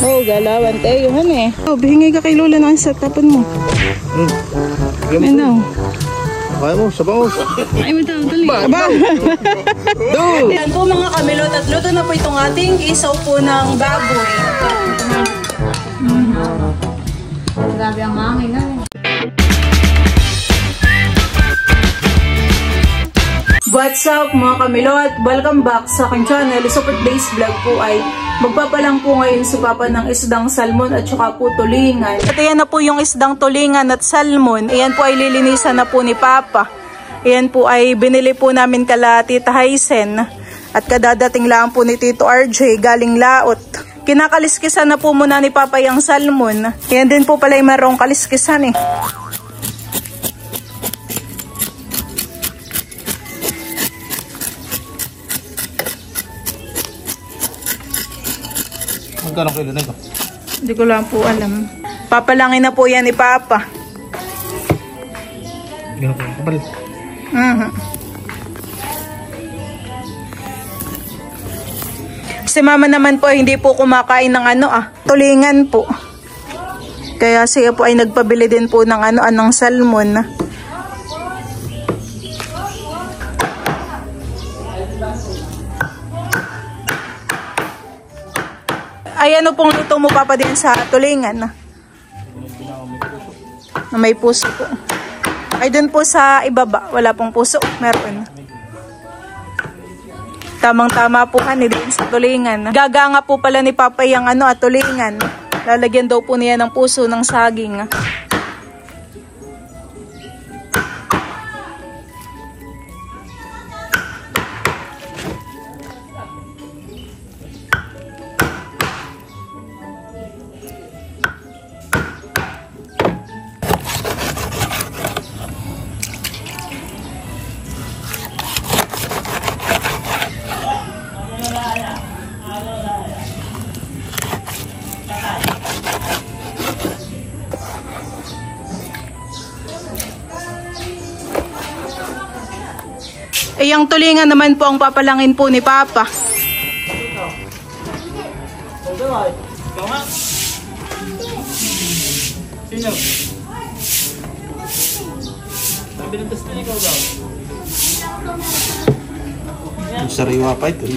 Oh, galawan tayo, han eh. Oh, bihingi ka kay Lola ng sa tapan mo. Ano? Kaya mo, sabaw. Ay, matawag tuloy. Aba! Yan po mga kamilot at luto na po itong ating isaw po ng baboy. Grabe ang hangin na. What's up mga kamilot? Welcome back sa aking channel. So for today's vlog po ay magpapalang po ngayon si Papa ng isdang salmon at saka po tulingan. At ayan na po yung isdang tulingan at salmon. Ayan po ay lilinisan na po ni Papa. Ayan po ay binili po namin kala Tita Hysen. At kadadating lang po ni Tito RJ galing laot. Kinakaliskisan na po muna ni Papa yung salmon. Ayan din po pala yung marong kaliskisan eh. Magkano kilo na ito? Hindi ko lang po alam. Papalangin na po yan ni Papa. Gano'n po, kapalit. Si Mama naman po hindi po kumakain ng tulingan po. Kaya siya po ay nagpabili din po ng anong salmon. Ay, ano pong luto mo Papa din sa tulingan? Na may puso po. Ay, dun po sa ibaba. Wala pong puso. Meron. Tamang-tama po din sa tulingan. Gaganga po pala ni Papa yung tulingan. Lalagyan daw po niya ng puso ng saging. Yung tulingan naman po ang papalangin po ni Papa. Sino? Sariwa pa ito.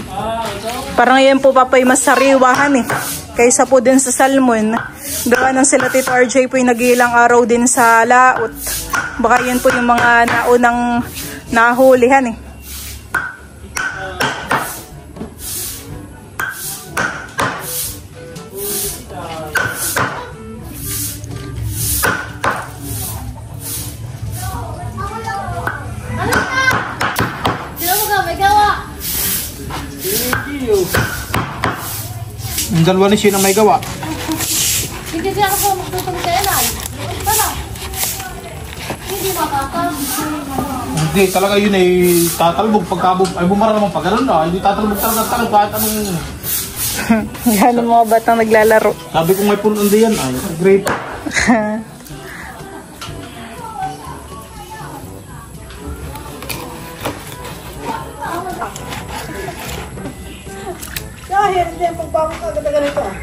Parang yan po Papa yung mas sariwahan eh. Kaysa po din sa salmon. Gawa ng sila Tito RJ po yung nag-iilang araw din sa laot. Baka yan po yung mga naunang nahulihan eh. Ang dalawa ni Sina may gawa. Hindi siya ako magtutong sa elay. Tara. Hindi makakam. Hindi, talaga yun ay tatalbog. Pagkabog, ay bumara naman pag gano'n na. Hindi tatalbog talaga kahit anong... Gano'n mga batang naglalaro. Sabi ko may punon diyan ay great. Kahit hindi ang pagbangon ka agad ganito ah.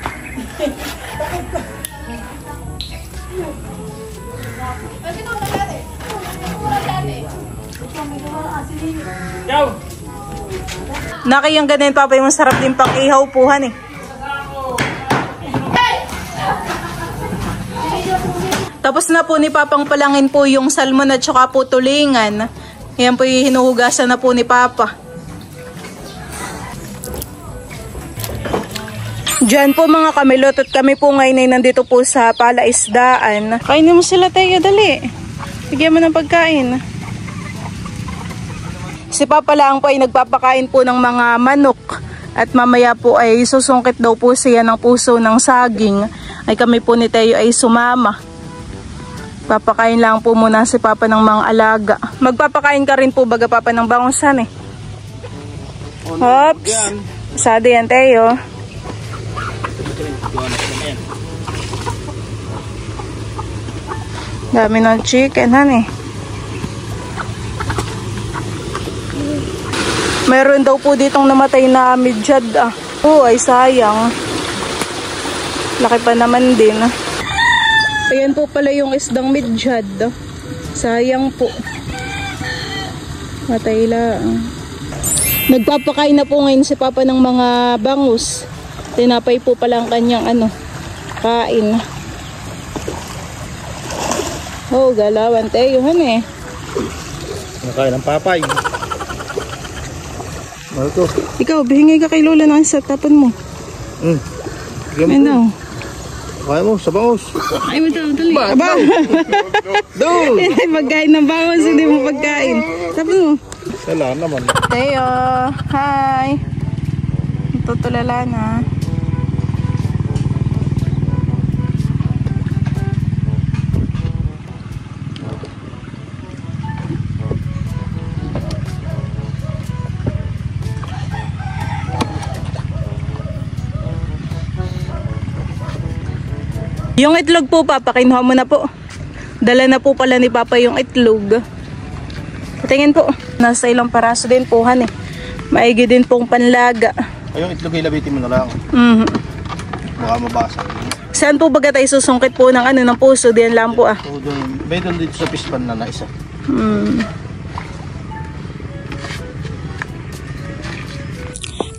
Nakiyang ganun Papa yung masarap din pang ihaw puhan eh. Tapos na po ni Papang palangin po yung salmon at saka po tulingan. Yan po yung hinuhugasan na po ni Papa. Diyan po mga kamilot at kami po ngayon ay nandito po sa palaisdaan. Kainin mo sila tayo, dali. Bigyan mo ng pagkain. Si Papa lang po ay nagpapakain po ng mga manok. At mamaya po ay susungkit daw po siya ng puso ng saging. Ay kami po ni Tayo ay sumama. Papakain lang po muna si Papa ng mga alaga. Magpapakain ka rin po baga Papa ng bangusan eh. Hops! Sado yan Tayo. Dami ng chicken han eh. Meron daw po ditong namatay na midyad ah. Oo ay sayang. Laki pa naman din. Ayan po pala yung isdang midyad. Sayang po. Matay lang. Nagpapakain na po ngayon si Papa ng mga bangus. Tinapay po pala ang kanyang kain. Oh, galawan tayo eh. Nakain ng papay. Ito. Ikaw, bihingi ka kay Lola ng isa, tapan mo. Ayun. Kaya mo, sa bangus. Ay, mo dali. Aba! Pagkain ng bangus, hindi mo pagkain. Tapan mo. Sala naman. Teo, hi. Tutulala na. Yung itlog po, Papa, kinuha mo na po. Dala na po pala ni Papa yung itlog. Tingin po, nasa ilang paraso din po, han eh. Maigi din pong panlaga. Ay, yung itlog ay labitin mo na lang. Baka mabasa. Saan po baga tayo susungkit po ng ng puso? Diyan lang po So, may doon dito sa pispan na isa.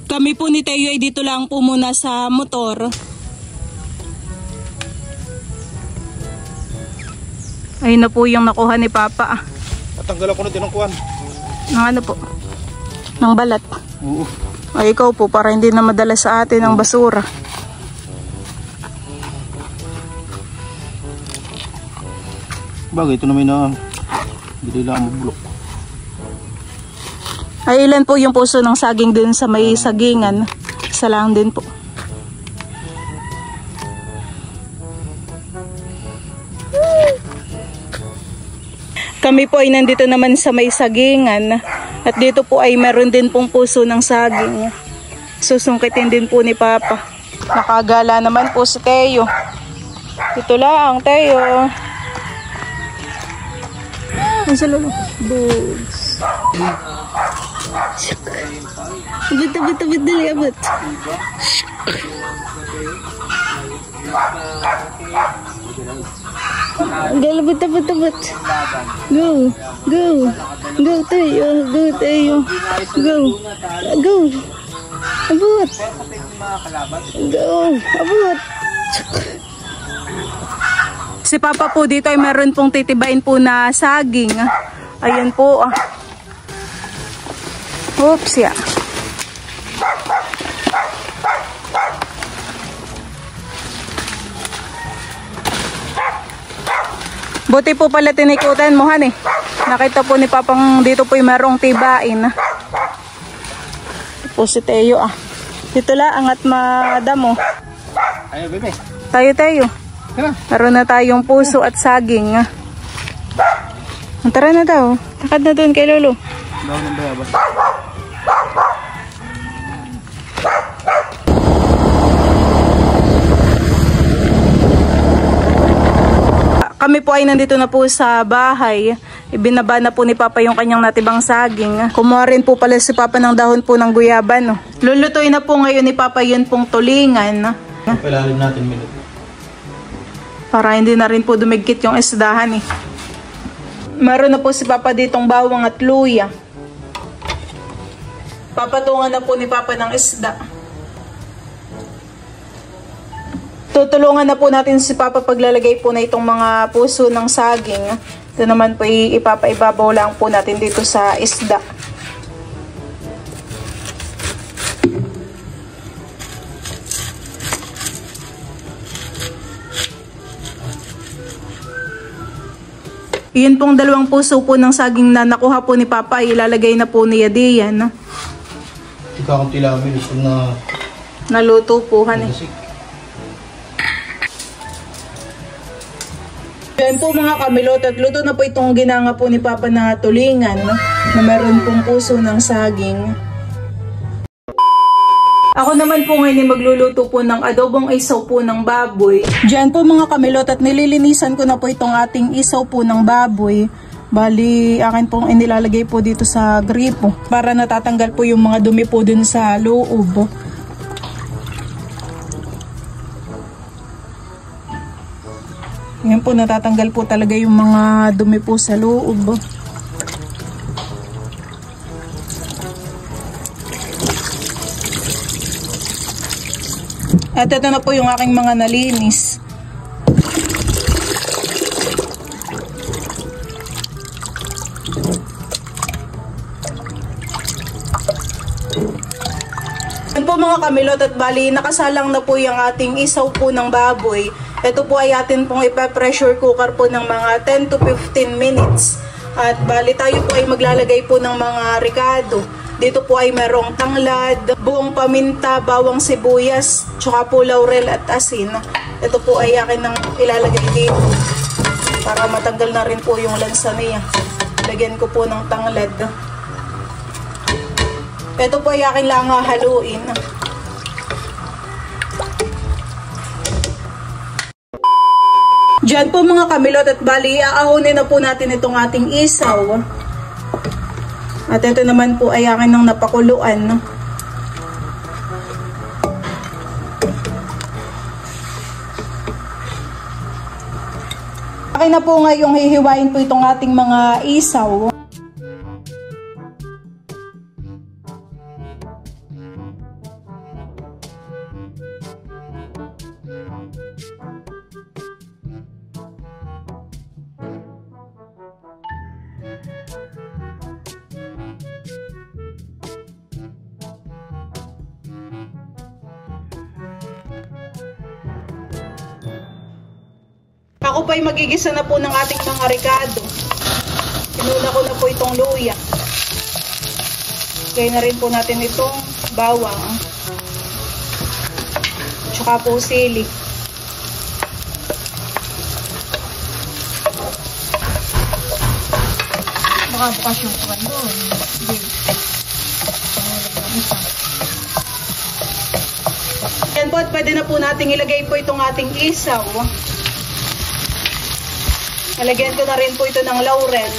Kami po ni Teo ay dito lang po muna sa motor. Ayun na po yung nakuha ni Papa. Tatanggalan ko na din ang kuwan. Ng po? Ng balat. Oo. Ay, ikaw po, para hindi na madala sa atin ang basura. Bagay, ito naman na hindi lang mabulok. Ay, ilan po yung puso ng saging dun sa may sagingan? Isa lang din po. Kami po ay nandito naman sa may sagingan. At dito po ay meron din pong puso ng saging. Susungkitin din po ni Papa. Nakagala naman po si Teo. Dito lang, Teo. Ang salalo. Bugs. Abit, dali, abit. Abit. Go, Teo. Go, Teo. Go. Abot. Go. Abot. Si Papa po dito ay meron pong titibain po na saging. Ayan po. Oops, ya. Buti po pala tinikutan mo, han eh. Nakita po ni Papang dito po yung merong tibain. Ito po si Teo Dito lang at madamo. Ayo, bebe. Tayo. Meron na tayong puso at saging. Tara na daw. Takad na doon kay Lolo. Daw ng bayabas. Kami po ay nandito na po sa bahay. Ibinaba na po ni Papa yung kanyang natibang saging. Kumuha rin po pala si Papa ng dahon po ng guyaban. Lulutuin na po ngayon ni Papa yun pong tulingan. Pailalim natin minute. Para hindi na rin po dumigkit yung isdahan eh. Meron na po si Papa ditong bawang at luya. Papatungan na po ni Papa ng isda. Tutulungan na po natin si Papa paglalagay po na itong mga puso ng saging. Ito naman po ipapaibabaw lang po natin dito sa isda. Iyon pong dalawang puso po ng saging na nakuha po ni Papa, ilalagay na po ni Yadian. Ikaw kung tilamin, gusto na naluto po, han eh. Yan po mga kamilot, at luto na po itong ginanga po ni Papa na tulingan, na meron pong puso ng saging. Ako naman po ngayon magluluto po ng adobong isaw po ng baboy. Diyan po mga kamilot, at nililinisan ko na po itong ating isaw po ng baboy. Bali, akin pong inilalagay po dito sa gripo para natatanggal po yung mga dumi po dun sa loob. Yan po, natatanggal po talaga yung mga dumi po sa loob. At ito na po yung aking mga nalinis. Yan po mga kamilot, at bali nakasalang na po yung ating isaw po ng baboy. Ito po ay atin pong ipa-pressure cooker po ng mga 10 to 15 minutes. At bali tayo po ay maglalagay po ng mga ricado. Dito po ay merong tanglad, buong paminta, bawang sibuyas, tsaka po laurel at asin. Ito po ay akin nang ilalagay dito para matanggal na rin po yung lansa niya. Lagyan ko po ng tanglad. Ito po ay akin lang haluin. Diyan po mga kamilot, at bali aahunin na po natin itong ating isaw. At ito naman po ay akin ng napakuluan. Akin na po ngayong hihiwain po itong ating mga isaw. Ako pa ay magigisa na po ng ating mga ricado. Pinuna ko na po itong luya. Gaya na rin po natin itong bawang. Tsaka po sili. Baka bukas yung kuwan doon. Yan po, at pwede na po natin ilagay po itong ating isaw. Nalagyan ko na rin po ito ng laurel.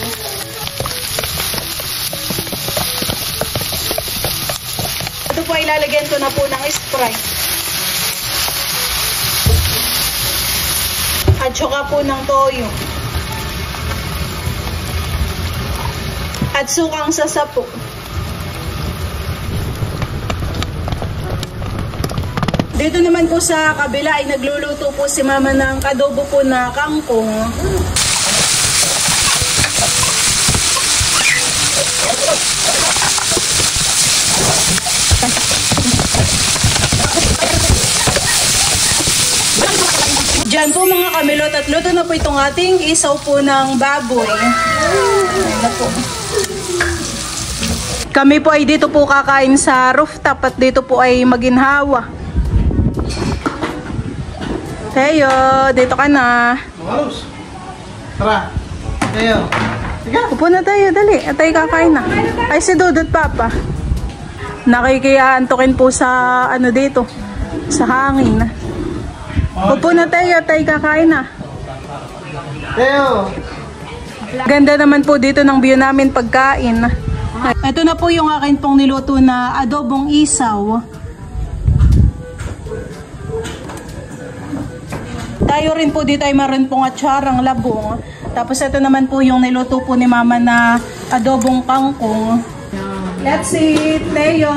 Ito po ay lalagyan ko na po ng Sprite. At saka po ng toyo. At sukang sasapo. Dito naman po sa kabila ay nagluluto po si mama ng adobo po na kangkong. Diyan po mga kamilot, at luto na po itong ating isaw po ng baboy. Ayan na po. Kami po ay dito po kakain sa rooftop, at dito po ay maginhawa. Teo, dito ka na. Malos. Tara. Tayo. Sige. Upo na tayo, dali. At tayo kakain na. Ay, si Dudut Papa. Nakikiantukin po sa ano dito, sa hangin. Upo na tayo, tayo kakain na. Tayo. Ganda naman po dito ng view namin pagkain. Ito na po yung akin pong niluto na adobong isaw. Tayo rin po dito ay maroon pong atsarang labong. Tapos ito naman po yung niluto po ni mama na adobong kangkong. Let's eat, Leo.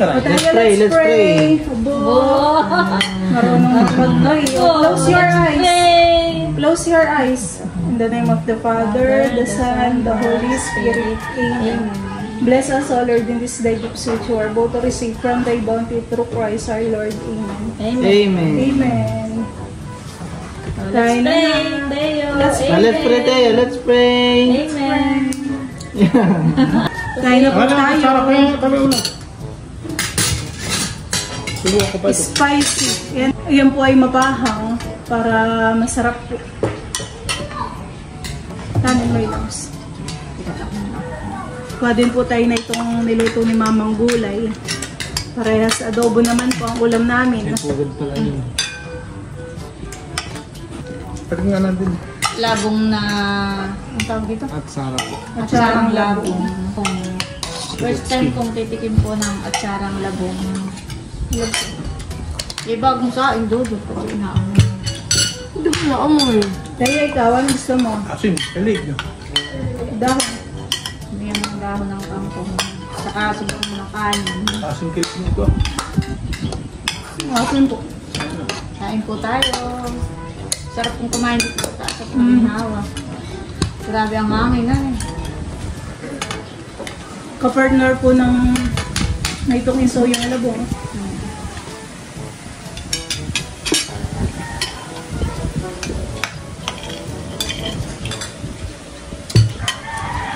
Let's pray. Marunong mag-pray. Close your eyes. Close your eyes. In the name of the Father, the Son, the Holy Spirit. Amen. Bless us, O Lord, in this day of sweet you are both to receive from thy bounty through Christ our Lord. Amen. Amen. Amen. Let's pray, Tayo. Let's pray. Amen. Tayo na po tayo. Kami ulang. Subukan ko pa ito. Spicy. Yan po ay mapahang para masarap po. Tanin mo yung kuha din po tayo na itong niluto ni Mamang Gulay. Parehas adobo naman po ang ulam namin. Pugad pala yun. Pwede nga natin. Labong na, ang tawag dito? At sarap. Atsarang labong. First time kong titikim po ng atsarang labong. Ibagong sa akin, Dodo. Kasi inaamoy. Hindi ko naamoy. Kaya ikaw, ano gusto mo? Asin, kalig. Dahon. May mga dahon ng kangkong. Saka subo ng kanin. Asin kalig nito. Asin po. Kain po tayo. Sarap kong kumain dito sa taas at maginawa. Grabe ang hangin na eh. Ka-partner po ng may itong inso yung alabong.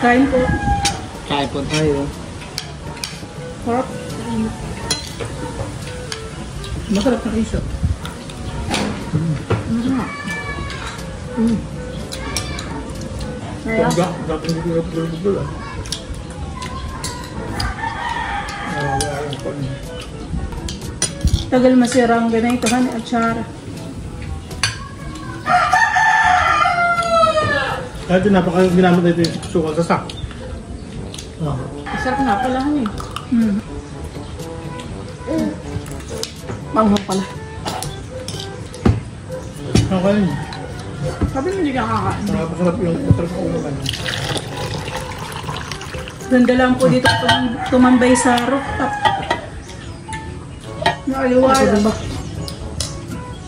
Kain po. Kain po tayo. Sarap. Masarap na isa. Sarap. Dapat hindi ko napulog-bulog ah. Tagal masira ang ganito, han, atsara. Kahit din ginamit na ito yung sukal sa sak. Sarap nga pala eh. Manghang pala. Okay yun. Sabi mo hindi ka kakain. Masarap yung masarap ang ulam. Ganda lang po dito tumambay sa rooftop. Naaliwala.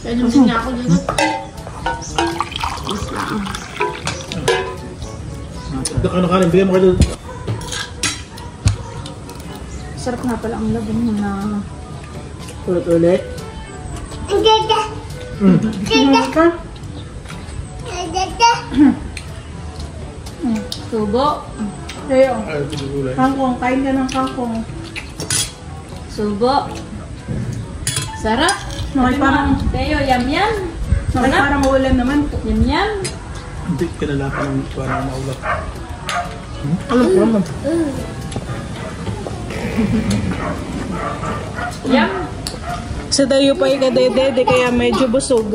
Kaya nung din niya ako dun. Nakain, bigyan mo kayo doon. Sarap nga pala ang labong na Ulit-ulit. subo. Ayo. Ay, ito gulay. Kangkong, kain ka ng kangkong. Subo. Sarap. Nakay parang, Teo, yam yam. nakay parang ulan naman po. Yam yam. Hindi kinalapan ng parang maulap. Alam ko naman. Yam. Sa dayo pa ikadede, kaya medyo busog.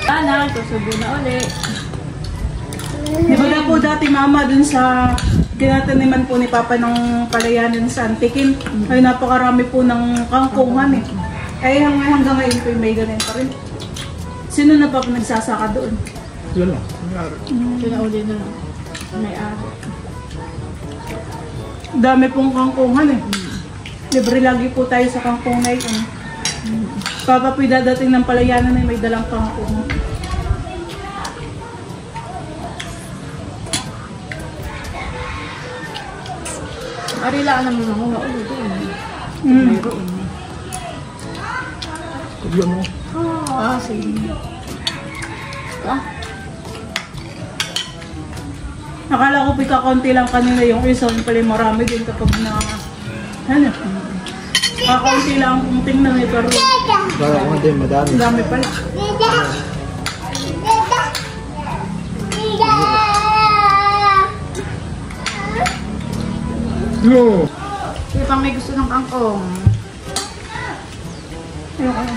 Sana, susubo na ulit. Di ba na po dati mama dun sa tinataniman po ni Papa ng palayanin sa Antikin, ay napakarami po ng kangkungan eh. Ay hanggang ngayon po may ganun pa rin. Sino na pa po nagsasaka doon? Yun lang. Nangyari. Pinauli na lang. May araw. Dami pong kangkungan eh. Libre lagi po tayo sa kangkong na yun. Papa po dadating ng palayanan ay may dalang kangkong. Arila naman ako maulo doon. Mm. Mayroon. Kubiyan mo. Sige. Akala ko pika-konti lang kanina yung isa, yung pala marami din kapag na... Ano? Kakaunti lang kung tingnan eh, pero Baka ko din, madami. ang dami pala. No! Sino pang may gusto ng kangkong? Ayun,